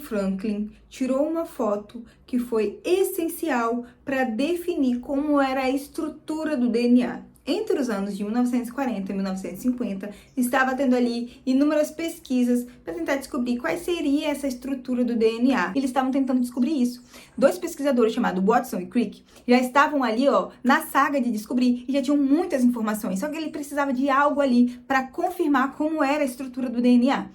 Franklin tirou uma foto que foi essencial para definir como era a estrutura do DNA. Entre os anos de 1940 e 1950, estava tendo ali inúmeras pesquisas para tentar descobrir qual seria essa estrutura do DNA. Eles estavam tentando descobrir isso. Dois pesquisadores chamados Watson e Crick já estavam ali, na saga de descobrir e já tinham muitas informações. Só que ele precisava de algo ali para confirmar como era a estrutura do DNA.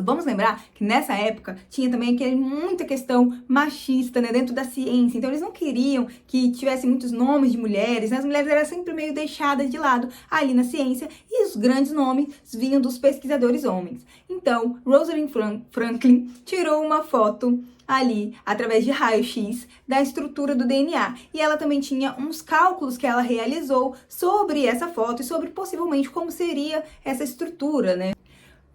Vamos lembrar que nessa época tinha também muita questão machista, né, dentro da ciência. Então eles não queriam que tivesse muitos nomes de mulheres, né? As mulheres eram sempre meio deixadas de lado ali na ciência e os grandes nomes vinham dos pesquisadores homens. Então Rosalind Franklin tirou uma foto ali, através de raio-x, da estrutura do DNA. E ela também tinha uns cálculos que ela realizou sobre essa foto e sobre possivelmente como seria essa estrutura, né?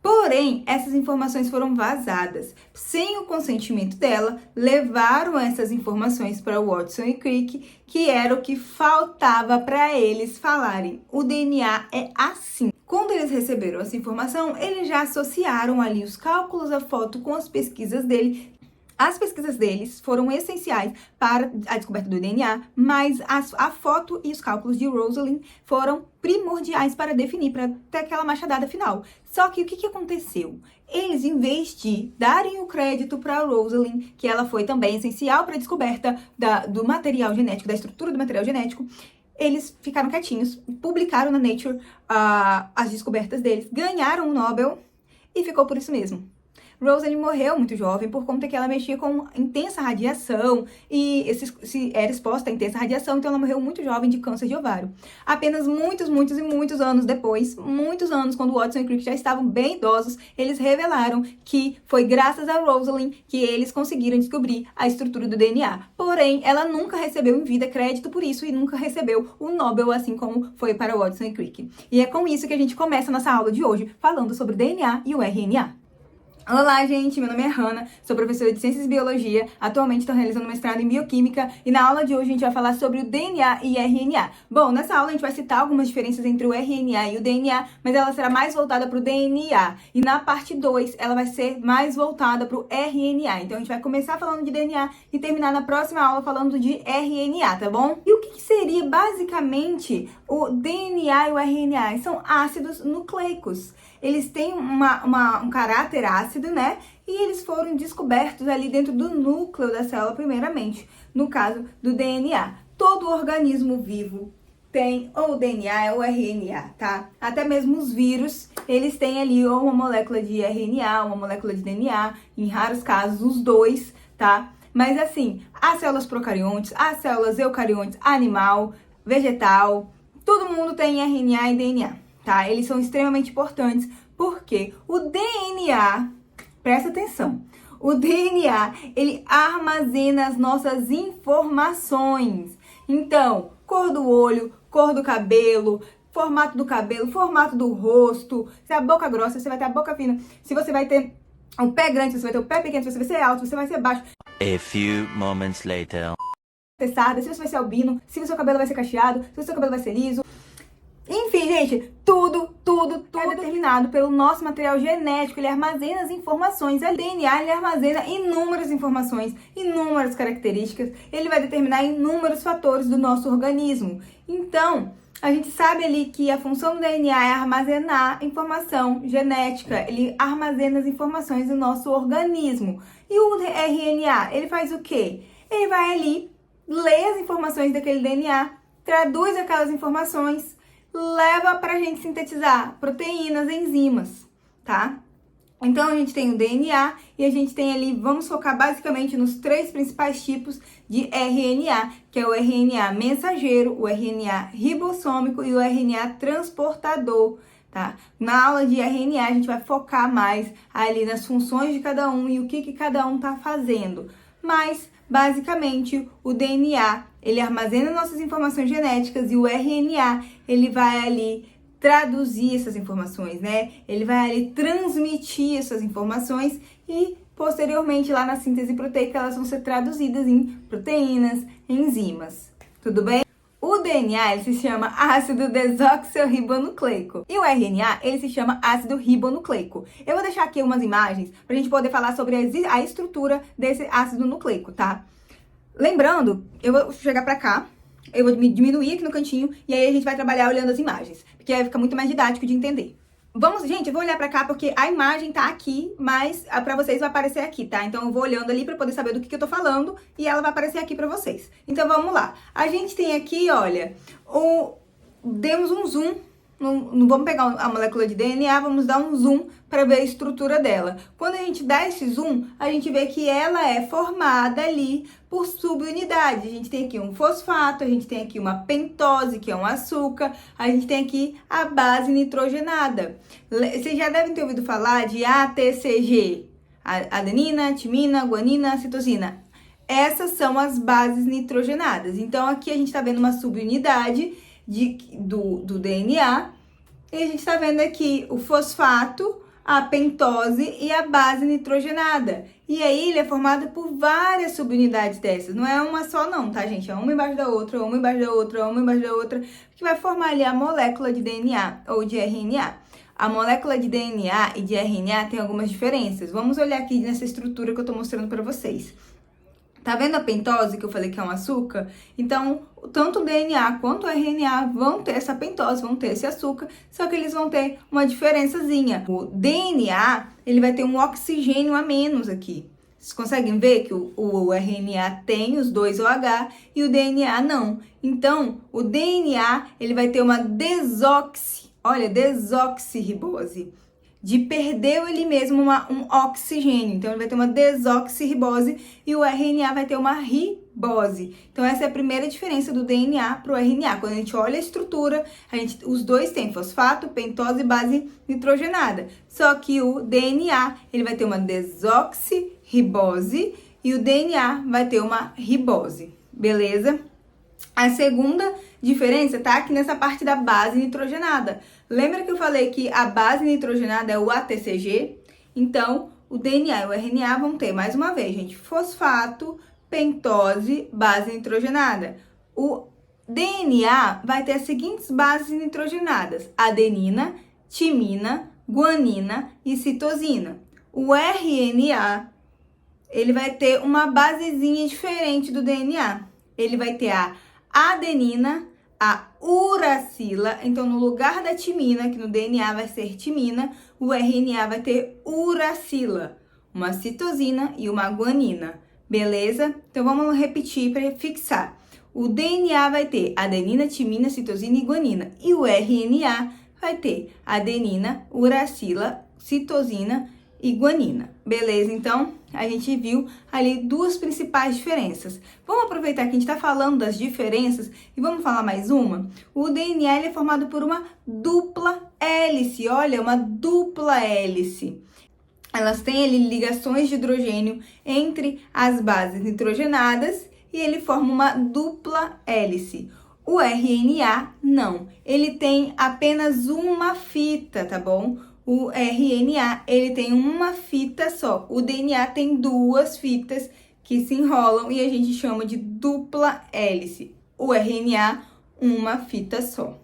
Porém, essas informações foram vazadas. Sem o consentimento dela, levaram essas informações para Watson e Crick, que era o que faltava para eles falarem. O DNA é assim. Quando eles receberam essa informação, eles já associaram ali os cálculos da foto com as pesquisas dele. As pesquisas deles foram essenciais para a descoberta do DNA, mas a foto e os cálculos de Rosalind foram primordiais para definir, para ter aquela machadada final. Só que o que aconteceu? Eles, em vez de darem o crédito para Rosalind, que ela foi também essencial para a descoberta do material genético, da estrutura do material genético, eles ficaram quietinhos, publicaram na Nature as descobertas deles, ganharam o Nobel e ficou por isso mesmo. Rosalind morreu muito jovem por conta que ela mexia com intensa radiação e era exposta a intensa radiação, então ela morreu muito jovem de câncer de ovário. Apenas muitos anos depois, muitos anos, quando Watson e Crick já estavam bem idosos, eles revelaram que foi graças a Rosalind que eles conseguiram descobrir a estrutura do DNA. Porém, ela nunca recebeu em vida crédito por isso e nunca recebeu o Nobel, assim como foi para Watson e Crick. E é com isso que a gente começa a nossa aula de hoje, falando sobre DNA e o RNA. Olá, gente! Meu nome é Hannah, sou professora de Ciências e Biologia, atualmente estou realizando mestrado em Bioquímica e na aula de hoje a gente vai falar sobre o DNA e RNA. Bom, nessa aula a gente vai citar algumas diferenças entre o RNA e o DNA, mas ela será mais voltada para o DNA. E na parte 2, ela vai ser mais voltada para o RNA. Então a gente vai começar falando de DNA e terminar na próxima aula falando de RNA, tá bom? E o que seria basicamente o DNA e o RNA? São ácidos nucleicos. Eles têm um caráter ácido, né? E eles foram descobertos ali dentro do núcleo da célula, primeiramente, no caso do DNA. Todo organismo vivo tem ou DNA ou RNA, tá? Até mesmo os vírus, eles têm ali ou uma molécula de RNA, uma molécula de DNA, em raros casos os dois, tá? Mas assim, as células procariontes, as células eucariontes, animal, vegetal, todo mundo tem RNA e DNA. Tá? Eles são extremamente importantes porque o DNA, presta atenção, o DNA, ele armazena as nossas informações. Então, cor do olho, cor do cabelo, formato do rosto, se a boca grossa, você vai ter a boca fina, se você vai ter um pé grande, se você vai ter o pé pequeno, se você vai ser alto, se você vai ser baixo. A few moments later. Se você vai ser albino, se o seu cabelo vai ser cacheado, se o seu cabelo vai ser liso. Enfim, gente, tudo é determinado pelo nosso material genético. Ele armazena as informações. O DNA, ele armazena inúmeras informações, inúmeras características. Ele vai determinar inúmeros fatores do nosso organismo. Então, a gente sabe ali que a função do DNA é armazenar informação genética. Ele armazena as informações do nosso organismo. E o RNA, ele faz o quê? Ele vai ali, lê as informações daquele DNA, traduz aquelas informações, leva pra gente sintetizar proteínas, enzimas, tá? Então, a gente tem o DNA e a gente tem ali, vamos focar basicamente nos três principais tipos de RNA, que é o RNA mensageiro, o RNA ribossômico e o RNA transportador, tá? Na aula de RNA, a gente vai focar mais ali nas funções de cada um e o que cada um tá fazendo. Mas, basicamente, o DNA, ele armazena nossas informações genéticas e o RNA, ele vai ali traduzir essas informações, né? Ele vai ali transmitir essas informações e, posteriormente, lá na síntese proteica, elas vão ser traduzidas em proteínas, enzimas. Tudo bem? O DNA, ele se chama ácido desoxirribonucleico. E o RNA, ele se chama ácido ribonucleico. Eu vou deixar aqui umas imagens pra gente poder falar sobre a estrutura desse ácido nucleico, tá? Lembrando, eu vou chegar pra cá, eu vou diminuir aqui no cantinho, e aí a gente vai trabalhar olhando as imagens, porque aí fica muito mais didático de entender. Vamos, gente, eu vou olhar pra cá porque a imagem tá aqui, mas pra vocês vai aparecer aqui, tá? Então eu vou olhando ali pra poder saber do que eu tô falando e ela vai aparecer aqui pra vocês. Então vamos lá. A gente tem aqui, olha, demos um zoom, vamos pegar a molécula de DNA, vamos dar um zoom para ver a estrutura dela. Quando a gente dá esse zoom, a gente vê que ela é formada ali por subunidades. A gente tem aqui um fosfato, a gente tem aqui uma pentose, que é um açúcar, a gente tem aqui a base nitrogenada. Vocês já devem ter ouvido falar de ATCG, adenina, timina, guanina, citosina. Essas são as bases nitrogenadas. Então, aqui a gente está vendo uma subunidade do DNA, e a gente está vendo aqui o fosfato, a pentose e a base nitrogenada. E aí ele é formado por várias subunidades dessas, não é uma só não, tá, gente? É uma embaixo da outra, uma embaixo da outra, uma embaixo da outra, que vai formar ali a molécula de DNA ou de RNA. A molécula de DNA e de RNA tem algumas diferenças. Vamos olhar aqui nessa estrutura que eu tô mostrando para vocês. Tá vendo a pentose que eu falei que é um açúcar? Então, tanto o DNA quanto o RNA vão ter essa pentose, vão ter esse açúcar, só que eles vão ter uma diferençazinha. O DNA, ele vai ter um oxigênio a menos aqui. Vocês conseguem ver que o RNA tem os dois OH e o DNA não. Então, o DNA, ele vai ter uma desoxirribose. De perder ele mesmo um oxigênio. Então, ele vai ter uma desoxirribose e o RNA vai ter uma ribose. Então, essa é a primeira diferença do DNA para o RNA. Quando a gente olha a estrutura, os dois têm fosfato, pentose e base nitrogenada. Só que o DNA, ele vai ter uma desoxirribose e o DNA vai ter uma ribose. Beleza? A segunda diferença tá aqui nessa parte da base nitrogenada. Lembra que eu falei que a base nitrogenada é o ATCG? Então, o DNA e o RNA vão ter, mais uma vez, gente, fosfato, pentose, base nitrogenada. O DNA vai ter as seguintes bases nitrogenadas: adenina, timina, guanina e citosina. O RNA, ele vai ter uma basezinha diferente do DNA. Ele vai ter a adenina, a uracila. Então, no lugar da timina, que no DNA vai ser timina, o RNA vai ter uracila, uma citosina e uma guanina. Beleza? Então, vamos repetir para fixar. O DNA vai ter adenina, timina, citosina e guanina. E o RNA vai ter adenina, uracila, citosina e guanina. Beleza? Então, a gente viu ali duas principais diferenças. Vamos aproveitar que a gente está falando das diferenças e vamos falar mais uma? O DNA ele é formado por uma dupla hélice. Olha, uma dupla hélice. Elas têm ali ligações de hidrogênio entre as bases nitrogenadas e ele forma uma dupla hélice. O RNA não. Ele tem apenas uma fita, tá bom? O RNA, ele tem uma fita só. O DNA tem duas fitas que se enrolam e a gente chama de dupla hélice. O RNA, uma fita só.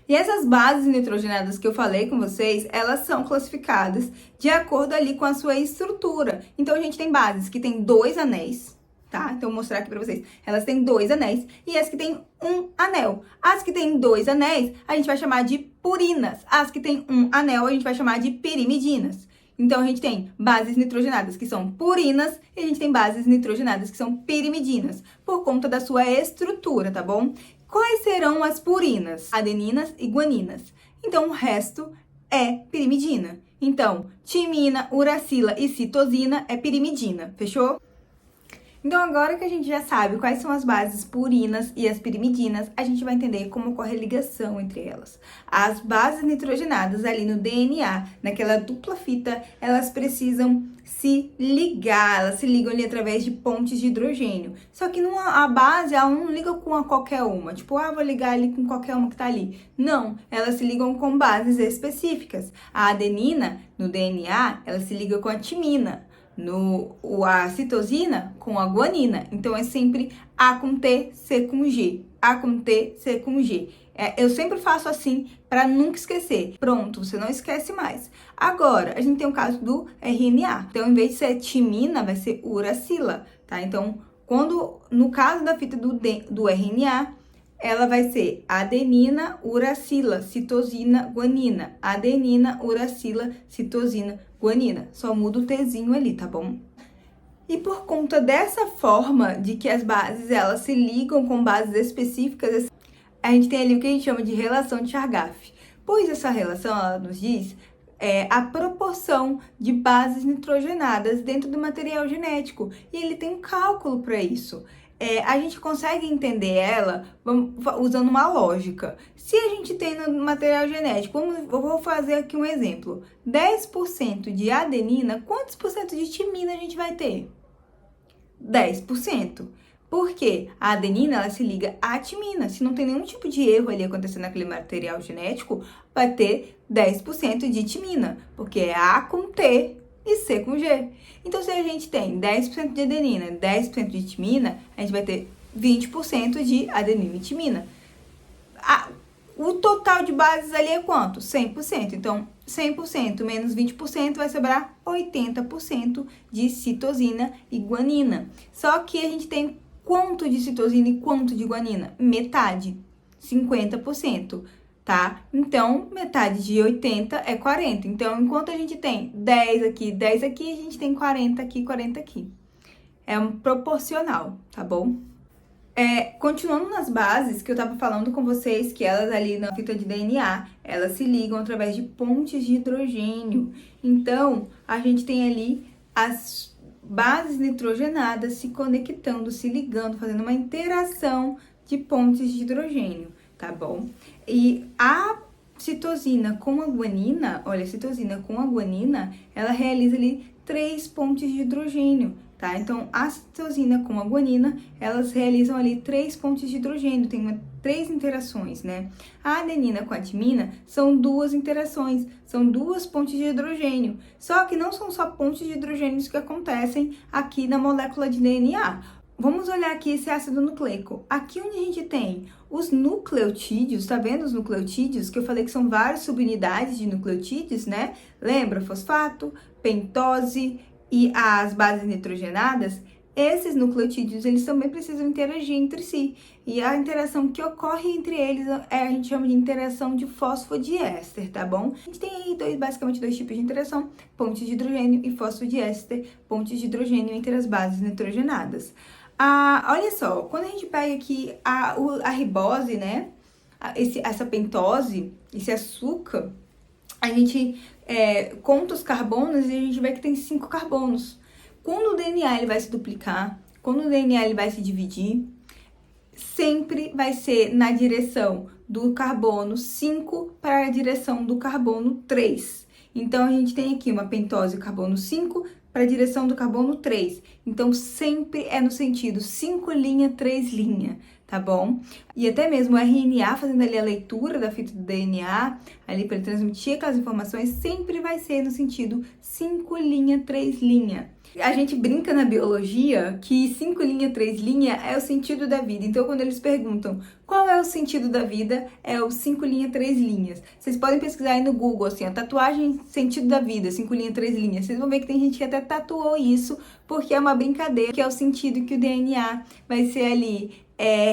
E essas bases nitrogenadas que eu falei com vocês, elas são classificadas de acordo ali com a sua estrutura. Então, a gente tem bases que tem 2 anéis, tá? Então, vou mostrar aqui pra vocês. Elas têm 2 anéis e as que têm 1 anel. As que têm 2 anéis, a gente vai chamar de purinas. As que têm 1 anel, a gente vai chamar de pirimidinas. Então, a gente tem bases nitrogenadas que são purinas e a gente tem bases nitrogenadas que são pirimidinas, por conta da sua estrutura, tá bom? Quais serão as purinas? Adeninas e guaninas. Então, o resto é pirimidina. Então, timina, uracila e citosina é pirimidina, fechou? Então, agora que a gente já sabe quais são as bases purinas e as pirimidinas, a gente vai entender como ocorre a ligação entre elas. As bases nitrogenadas ali no DNA, naquela dupla fita, elas precisam se ligar, elas se ligam ali através de pontes de hidrogênio. Só que a base, ela não liga com qualquer uma, tipo, vou ligar ali com qualquer uma que tá ali. Não, elas se ligam com bases específicas. A adenina, no DNA, ela se liga com a timina. A citosina com a guanina. Então, é sempre A com T, C com G. A com T, C com G. Eu sempre faço assim para nunca esquecer. Pronto, você não esquece mais. Agora, a gente tem o caso do RNA. Então, em vez de ser timina, vai ser uracila, tá? Então, no caso da fita do RNA, ela vai ser adenina, uracila, citosina, guanina. Adenina, uracila, citosina, guanina. Só muda o Tzinho ali, tá bom? E por conta dessa forma de que as bases, elas se ligam com bases específicas, a gente tem ali o que a gente chama de relação de Chargaff. Pois essa relação, ela nos diz a proporção de bases nitrogenadas dentro do material genético. E ele tem um cálculo para isso. A gente consegue entender ela usando uma lógica. Se a gente tem no material genético, eu vou fazer aqui um exemplo. 10% de adenina, quantos por cento de timina a gente vai ter? 10%. Porque a adenina, ela se liga à timina. Se não tem nenhum tipo de erro ali acontecendo naquele material genético, vai ter 10% de timina. Porque é A com T e C com G. Então, se a gente tem 10% de adenina e 10% de timina, a gente vai ter 20% de adenina e timina. O total de bases ali é quanto? 100%. Então, 100% menos 20% vai sobrar 80% de citosina e guanina. Só que a gente tem quanto de citosina e quanto de guanina? Metade, 50%. Tá? Então, metade de 80 é 40. Então, enquanto a gente tem 10 aqui, a gente tem 40 aqui, 40 aqui. É um proporcional, tá bom? Continuando nas bases que eu tava falando com vocês, que elas ali na fita de DNA, elas se ligam através de pontes de hidrogênio. Então, a gente tem ali as bases nitrogenadas se conectando, se ligando, fazendo uma interação de pontes de hidrogênio, tá bom? E a citosina com a guanina, olha, a citosina com a guanina, ela realiza ali 3 pontes de hidrogênio, tá? Então, a citosina com a guanina, elas realizam ali 3 pontes de hidrogênio, tem 3 interações, né? A adenina com a timina são 2 interações, são 2 pontes de hidrogênio. Só que não são só pontes de hidrogênios que acontecem aqui na molécula de DNA. Vamos olhar aqui esse ácido nucleico. Aqui onde a gente tem os nucleotídeos, tá vendo os nucleotídeos? Que eu falei que são várias subunidades de nucleotídeos, né? Lembra? Fosfato, pentose e as bases nitrogenadas. Esses nucleotídeos, eles também precisam interagir entre si. E a interação que ocorre entre eles a gente chama de interação de fosfodiéster, tá bom? A gente tem aí basicamente dois tipos de interação, pontes de hidrogênio e fosfodiéster, pontes de hidrogênio entre as bases nitrogenadas. Olha só, quando a gente pega aqui a ribose, né, essa pentose, esse açúcar, a gente conta os carbonos e a gente vê que tem 5 carbonos. Quando o DNA ele vai se duplicar, quando o DNA ele vai se dividir, sempre vai ser na direção do carbono 5 para a direção do carbono 3. Então, a gente tem aqui uma pentose carbono 5 para a direção do carbono 3. Então, sempre é no sentido 5 linha, 3 linha, tá bom? E até mesmo o RNA, fazendo ali a leitura da fita do DNA, ali para ele transmitir aquelas informações, sempre vai ser no sentido 5 linha, 3 linha. A gente brinca na biologia que 5 linha, 3 linha é o sentido da vida. Então, quando eles perguntam qual é o sentido da vida, é o 5 linha, 3 linhas. Vocês podem pesquisar aí no Google, assim, a tatuagem sentido da vida, 5 linha, 3 linhas. Vocês vão ver que tem gente que até tatuou isso, porque é uma brincadeira, que é o sentido que o DNA vai ser ali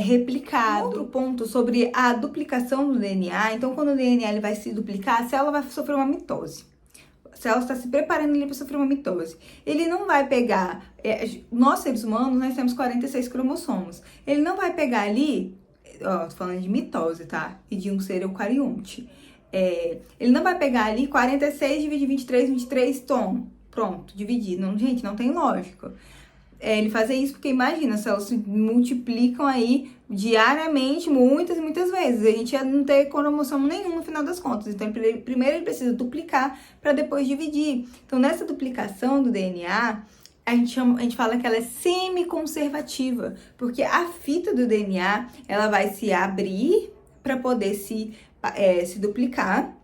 replicado. Outro ponto sobre a duplicação do DNA. Então, quando o DNA ele vai se duplicar, a célula vai sofrer uma mitose. A célula está se preparando ali para sofrer uma mitose. Ele não vai pegar... nós, seres humanos, nós temos 46 cromossomos. Ele não vai pegar ali... tô falando de mitose, tá? E de um ser eucarionte. Ele não vai pegar ali 46 dividir 23, pronto, dividir. Não, gente, não tem lógica. Ele fazer isso porque, imagina, as células se multiplicam aí diariamente, muitas e muitas vezes. A gente ia não ter cromossomo nenhum no final das contas. Então, primeiro ele precisa duplicar para depois dividir. Então, nessa duplicação do DNA, a gente fala que ela é semi-conservativa, porque a fita do DNA, ela vai se abrir para poder se duplicar.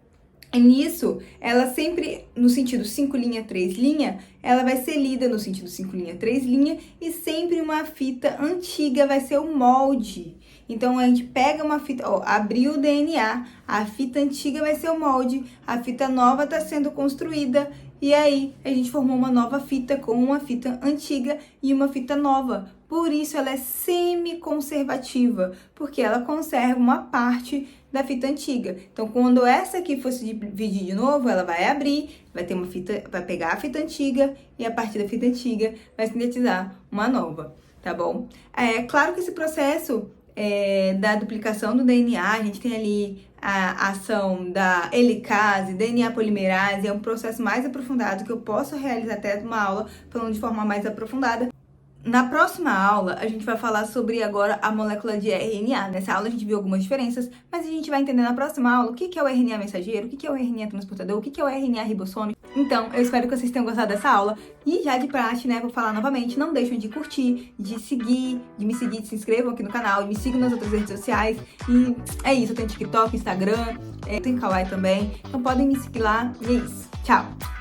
E nisso, ela sempre, no sentido 5 linha, 3 linha, ela vai ser lida no sentido 5 linha, 3 linha, e sempre uma fita antiga vai ser o molde. Então, a gente pega uma fita, ó, abriu o DNA, a fita antiga vai ser o molde, a fita nova está sendo construída, e aí a gente formou uma nova fita com uma fita antiga e uma fita nova. Por isso ela é semi-conservativa, porque ela conserva uma parte da fita antiga. Então, quando essa aqui fosse dividir de novo, ela vai abrir, vai ter uma fita, vai pegar a fita antiga e a partir da fita antiga vai sintetizar uma nova, tá bom? É claro que esse processo da duplicação do DNA, a gente tem ali a ação da helicase, DNA polimerase, é um processo mais aprofundado que eu posso realizar até uma aula falando de forma mais aprofundada. Na próxima aula, a gente vai falar sobre agora a molécula de RNA. Nessa aula a gente viu algumas diferenças, mas a gente vai entender na próxima aula o que é o RNA mensageiro, o que é o RNA transportador, o que é o RNA ribossômico. Então, eu espero que vocês tenham gostado dessa aula. E já de praxe, né, vou falar novamente, não deixem de curtir, de seguir, de me seguir, de se inscrevam aqui no canal, e me sigam nas outras redes sociais. E é isso, eu tenho TikTok, Instagram, tenho Kawaii também. Então podem me seguir lá e é isso. Tchau!